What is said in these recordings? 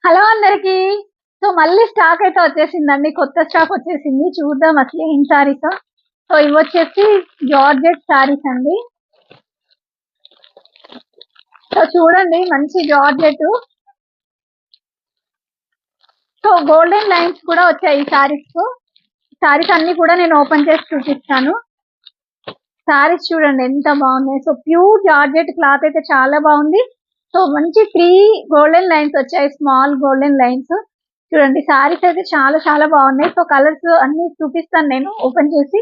Hello అందరికి. So మళ్ళీ stock అయితే వచ్చేసిందండి. కొత్త స్టాక్ వచ్చేసింది. చూద్దాం అసలు ఏం సారీస్. సో ఇవి వచ్చేసి జార్జెట్ సారీస్ అండి. సో చూడండి మంచి జార్జెట్. సో గోల్డెన్ లైన్స్ కూడా వచ్చాయి ఈ సారీస్. సారీస్ అన్ని కూడా నేను ఓపెన్ చేసి చూపిస్తాను. సారీస్ చూడండి ఎంత బాగున్నాయి. సో ప్యూర్ జార్జెట్ క్లాత్ అయితే చాలా బాగుంది. సో మంచి 3 గోల్డెన్ లైన్స్ వచ్చాయి, స్మాల్ గోల్డెన్ లైన్స్. చూడండి సారీస్ అయితే చాలా చాలా బాగున్నాయి. సో కలర్స్ అన్ని చూపిస్తాను నేను ఓపెన్ చేసి.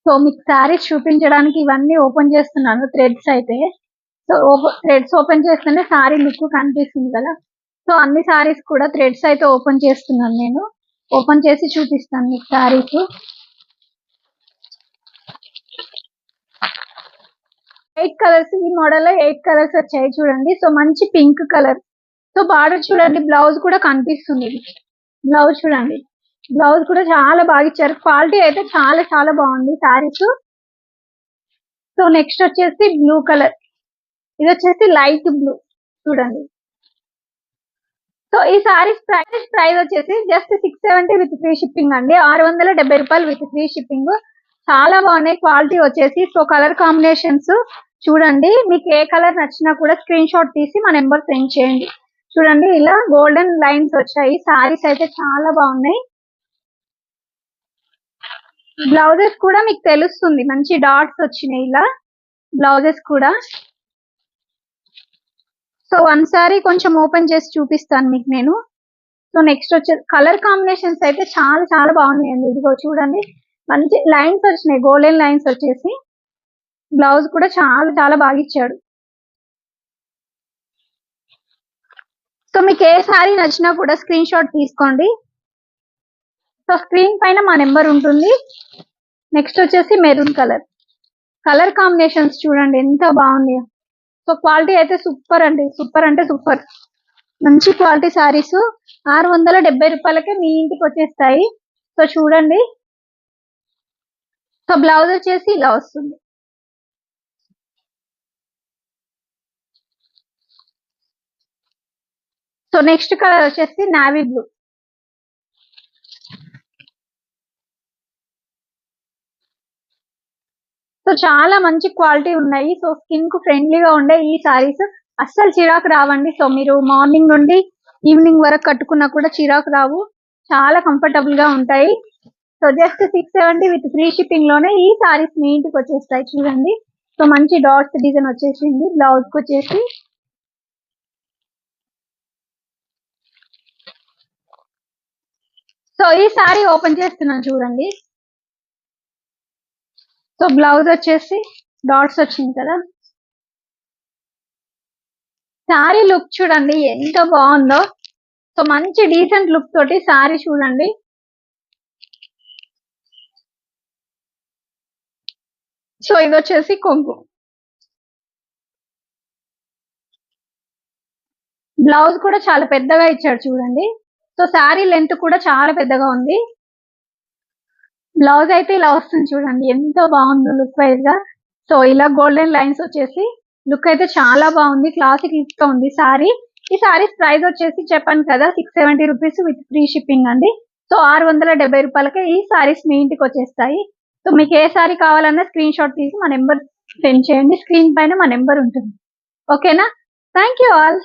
సో మీకు సారీస్ చూపించడానికి ఇవన్నీ ఓపెన్ చేస్తున్నాను. థ్రెడ్స్ అయితే సో థ్రెడ్స్ ఓపెన్ చేస్తేనే సారీ లుక్ కనిపిస్తుంది కదా. సో అన్ని సారీస్ కూడా థ్రెడ్స్ అయితే ఓపెన్ చేస్తున్నాను నేను. ఓపెన్ చేసి చూపిస్తాను మీకు సారీస్. 8 కలర్స్, ఈ మోడల్ లో 8 కలర్స్ వచ్చాయి చూడండి. సో మంచి పింక్ కలర్. సో బార్డర్ చూడండి, బ్లౌజ్ కూడా కనిపిస్తుంది. బ్లౌజ్ చూడండి, బ్లౌజ్ కూడా చాలా బాగా ఇచ్చారు. క్వాలిటీ అయితే చాలా చాలా బాగుంది సారీస్. సో నెక్స్ట్ వచ్చేసి బ్లూ కలర్. ఇది వచ్చేసి లైట్ బ్లూ చూడండి. సో ఈ సారీస్ ప్రైస్ వచ్చేసి జస్ట్ 670 విత్ ఫ్రీ షిప్పింగ్ అండి. 670 రూపాయలు విత్ ఫ్రీ షిప్పింగ్. చాలా బాగున్నాయి. క్వాలిటీ వచ్చేసి సో కలర్ కాంబినేషన్స్ చూడండి. మీకు ఏ కలర్ నచ్చినా కూడా స్క్రీన్ షాట్ తీసి మా నెంబర్ సెండ్ చేయండి. చూడండి ఇలా గోల్డెన్ లైన్స్ వచ్చాయి. సారీస్ అయితే చాలా బాగున్నాయి. బ్లౌజెస్ కూడా మీకు తెలుస్తుంది, మంచి డాట్స్ వచ్చినాయి ఇలా బ్లౌజెస్ కూడా. సో వన్ సారీ కొంచెం ఓపెన్ చేసి చూపిస్తాను మీకు నేను. సో నెక్స్ట్ వచ్చేసి కలర్ కాంబినేషన్స్ అయితే చాలా చాలా బాగున్నాయండి. ఇదిగో చూడండి మంచి లైన్స్ వచ్చినాయి, గోల్డెన్ లైన్స్ వచ్చేసి. బ్లౌజ్ కూడా చాలా చాలా బాగా ఇచ్చాడు. సో మీకు ఏ సారీ నచ్చినా కూడా స్క్రీన్ షాట్ తీసుకోండి. సో స్క్రీన్ పైన మా నెంబర్ ఉంటుంది. నెక్స్ట్ వచ్చేసి మెరూన్ కలర్. కలర్ కాంబినేషన్స్ చూడండి ఎంత బాగుంది. సో క్వాలిటీ అయితే సూపర్ అండి, సూపర్ అంటే సూపర్. మంచి క్వాలిటీ సారీస్ 670 రూపాయలకే మీ ఇంటికి వచ్చేస్తాయి. సో చూడండి. సో బ్లౌజ్ వచ్చేసి ఇలా వస్తుంది. సో నెక్స్ట్ కలర్ వచ్చేసి నావీ బ్లూ. సో చాలా మంచి క్వాలిటీ ఉన్నాయి. సో స్కిన్ కు ఫ్రెండ్లీగా ఉండే ఈ సారీస్ అస్సలు చిరాకు రావండి. సో మీరు మార్నింగ్ నుండి ఈవినింగ్ వరకు కట్టుకున్నా కూడా చిరాకు రావు, చాలా కంఫర్టబుల్ గా ఉంటాయి. So just 670 with free shipping లోనే ఈ సారీస్ మీ ఇంటికి వచ్చేస్తాయి చూడండి. సో మంచి డాట్స్ డిజైన్ వచ్చేసింది బ్లౌజ్ కి వచ్చేసి. సో ఈ సారీ ఓపెన్ చేస్తున్నాను చూడండి. సో బ్లౌజ్ వచ్చేసి డాట్స్ వచ్చింది కదా. సారీ లుక్ చూడండి ఎంత బాగుందో. సో మంచి డీసెంట్ లుక్ తోటి సారీ చూడండి. సో ఇది వచ్చేసి కొంగు. బ్లౌజ్ కూడా చాలా పెద్దగా ఇచ్చాడు చూడండి. సో సారీ లెంత్ కూడా చాలా పెద్దగా ఉంది. బ్లౌజ్ అయితే ఇలా వస్తుంది చూడండి ఎంత బాగుందో లుక్ వైజ్ గా. సో ఇలా గోల్డెన్ లైన్స్ వచ్చేసి లుక్ అయితే చాలా బాగుంది. క్లాసిక్ లుక్ గా ఉంది సారీ. ఈ సారీస్ ప్రైస్ వచ్చేసి చెప్పాను కదా 670 రూపీస్ విత్ ఫ్రీ షిప్పింగ్ అండి. సో 670 రూపాయలకే ఈ సారీస్ మీ ఇంటికి వచ్చేస్తాయి. సో మీకు ఏ సారీ కావాలన్నా స్క్రీన్ షాట్ తీసి మా నెంబర్ సెండ్ చేయండి. స్క్రీన్ పైన మా నెంబర్ ఉంటుంది. ఓకేనా? Thank you all.